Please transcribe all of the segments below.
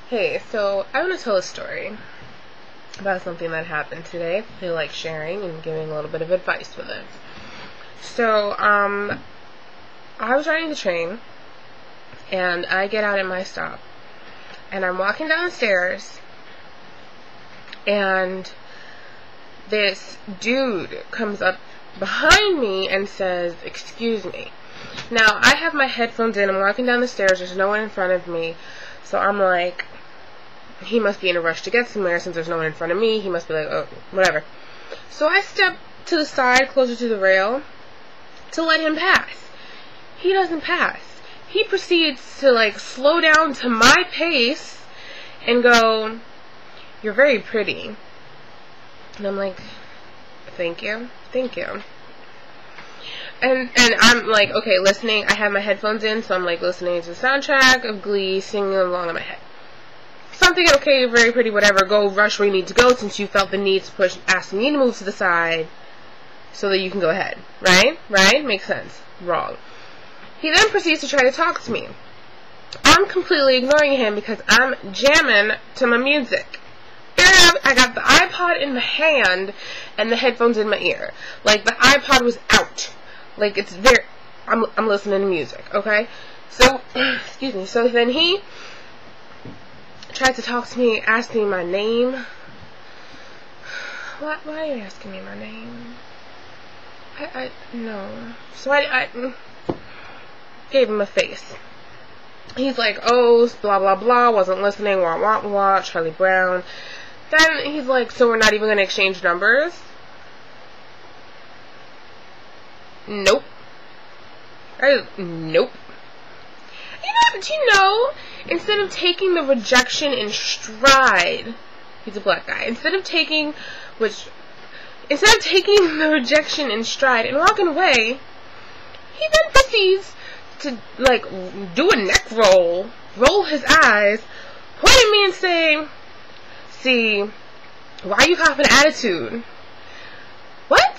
Hey, so I want to tell a story about something that happened today. I feel like sharing and giving a little bit of advice with it. So, I was riding the train, and I get out at my stop, and I'm walking down the stairs, and this dude comes up behind me and says, "Excuse me." Now, I have my headphones in, I'm walking down the stairs, there's no one in front of me, so I'm like, he must be in a rush to get somewhere since there's no one in front of me. He must be like, oh, whatever. So I step to the side, closer to the rail, to let him pass. He doesn't pass. He proceeds to, like, slow down to my pace and go, "You're very pretty." And I'm like, thank you. And I'm like, okay, listening. I have my headphones in, so I'm like listening to the soundtrack of Glee, singing along in my head. So I'm thinking, okay, you're very pretty, whatever, go rush where you need to go since you felt the need to push, ask me to move to the side so that you can go ahead. Right? Makes sense. Wrong. He then proceeds to try to talk to me. I'm completely ignoring him because I'm jamming to my music. I got the iPod in my hand and the headphones in my ear. Like, the iPod was out. Like, it's there. I'm listening to music, okay? So, excuse me. So then he tried to talk to me, asked me my name. Why are you asking me my name? No. So I gave him a face. He's like, oh, blah, blah, blah, wasn't listening, wah, wah, wah, Charlie Brown. Then he's like, so we're not even going to exchange numbers? Nope. Nope. Do you know, instead of taking the rejection in stride, he's a black guy, instead of taking the rejection in stride and walking away, he then proceeds to, like, do a neck roll his eyes, point at me and say, "See, why are you copping attitude?" What?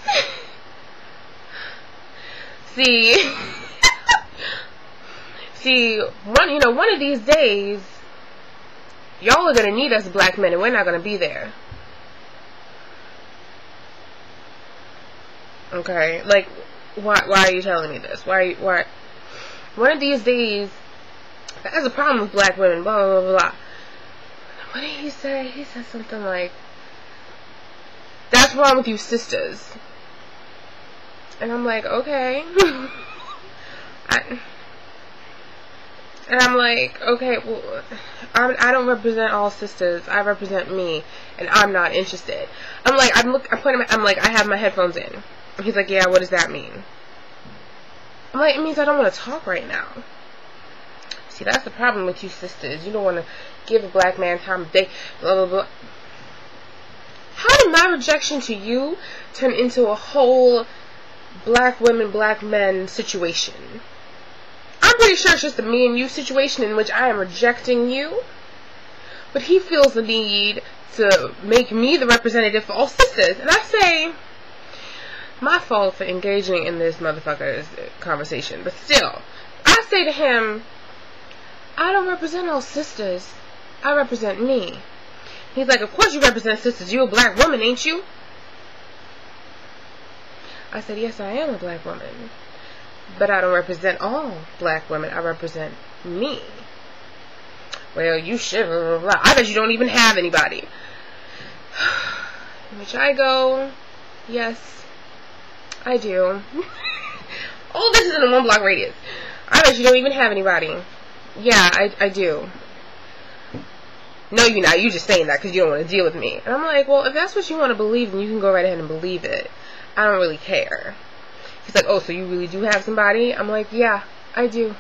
See, one of these days, y'all are gonna need us black men, and we're not gonna be there. Okay, like, why are you telling me this? Why? One of these days, that's a problem with black women. Blah blah blah blah. What did he say? He said something like, "That's wrong with you sisters." And I'm like, okay. And I'm like, okay, well, I don't represent all sisters. I represent me, and I'm not interested. I'm like, I'm like, I have my headphones in. And he's like, yeah, what does that mean? I'm like, it means I don't want to talk right now. See, that's the problem with you sisters. You don't want to give a black man time of day, blah, blah, blah. How did my rejection to you turn into a whole black women, black men situation? I'm pretty sure it's just a me and you situation in which I am rejecting you, but he feels the need to make me the representative for all sisters. And I say, my fault for engaging in this motherfucker's conversation, but still, I say to him, I don't represent all sisters. I represent me. He's like, of course you represent sisters. You a black woman, ain't you? I said, yes, I am a black woman. But I don't represent all black women. I represent me. Well, you should. Blah, blah, blah. I bet you don't even have anybody. In which I go, yes, I do. All this is in a 1 block radius. I bet you don't even have anybody. Yeah, I do. No, you're not. You're just saying that because you don't want to deal with me. And I'm like, well, if that's what you want to believe, then you can go right ahead and believe it. I don't really care. He's like, oh, so you really do have somebody? I'm like, yeah, I do.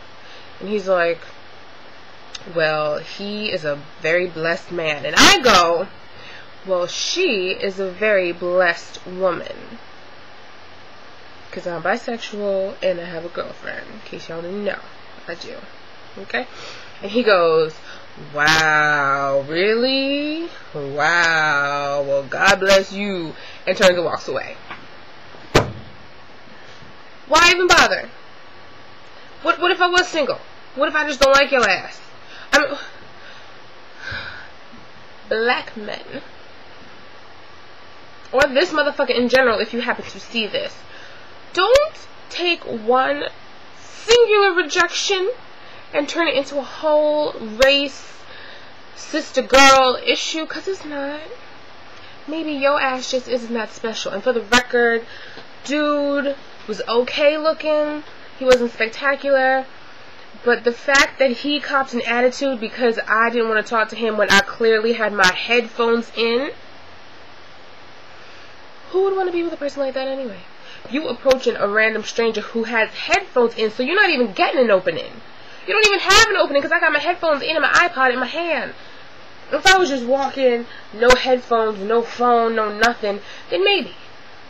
And he's like, well, he is a very blessed man. And I go, well, she is a very blessed woman. Because I'm bisexual and I have a girlfriend. In case y'all didn't know. I do. Okay? And he goes, wow, really? Wow, well, God bless you. And turns and walks away. Why even bother? What if I was single? What if I just don't like your ass? black men, or this motherfucker in general, if you happen to see this, don't take one singular rejection and turn it into a whole race, sister girl issue, because it's not. Maybe your ass just isn't that special. And for the record, dude was okay looking. He wasn't spectacular. But the fact that he copped an attitude because I didn't want to talk to him when I clearly had my headphones in. Who would want to be with a person like that anyway? You approaching a random stranger who has headphones in, so you're not even getting an opening. You don't even have an opening because I got my headphones in and my iPod in my hand. If I was just walking, no headphones, no phone, no nothing, then maybe.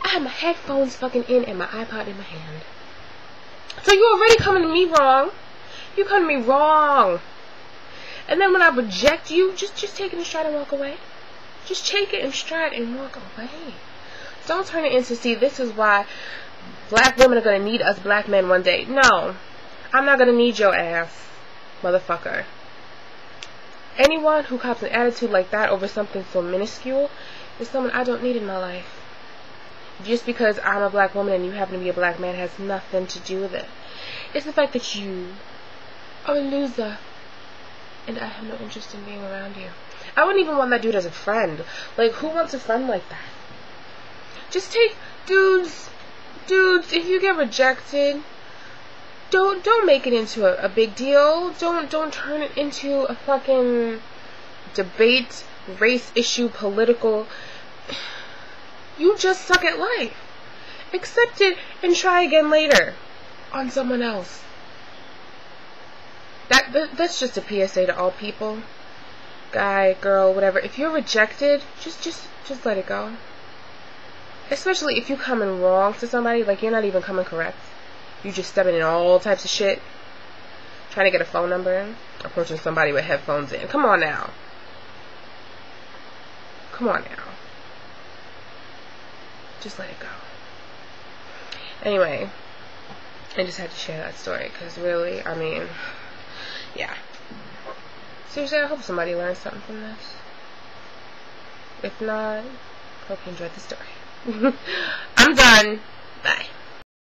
I have my headphones fucking in and my iPod in my hand. So you already coming to me wrong. You come to me wrong. And then when I reject you, just take it in stride and walk away. Just take it in stride and walk away. Don't turn it into, see, this is why black women are going to need us black men one day. No. I'm not going to need your ass, motherfucker. Anyone who cops an attitude like that over something so minuscule is someone I don't need in my life. Just because I'm a black woman and you happen to be a black man has nothing to do with it. It's the fact that you are a loser and I have no interest in being around you. I wouldn't even want that dude as a friend. Like, who wants a friend like that? Just take dudes, if you get rejected, don't make it into a big deal. Don't turn it into a fucking debate, race issue, political. You just suck at life. Accept it and try again later on someone else. That's just a PSA to all people. Guy, girl, whatever. If you're rejected, just let it go. Especially if you come in wrong to somebody, like you're not even coming correct. You just stepping in all types of shit. Trying to get a phone number. Approaching somebody with headphones in. Come on now. Come on now. Just let it go. Anyway, I just had to share that story because really, I mean, yeah. Seriously, I hope somebody learned something from this. If not, hope you enjoyed the story. I'm done. Bye.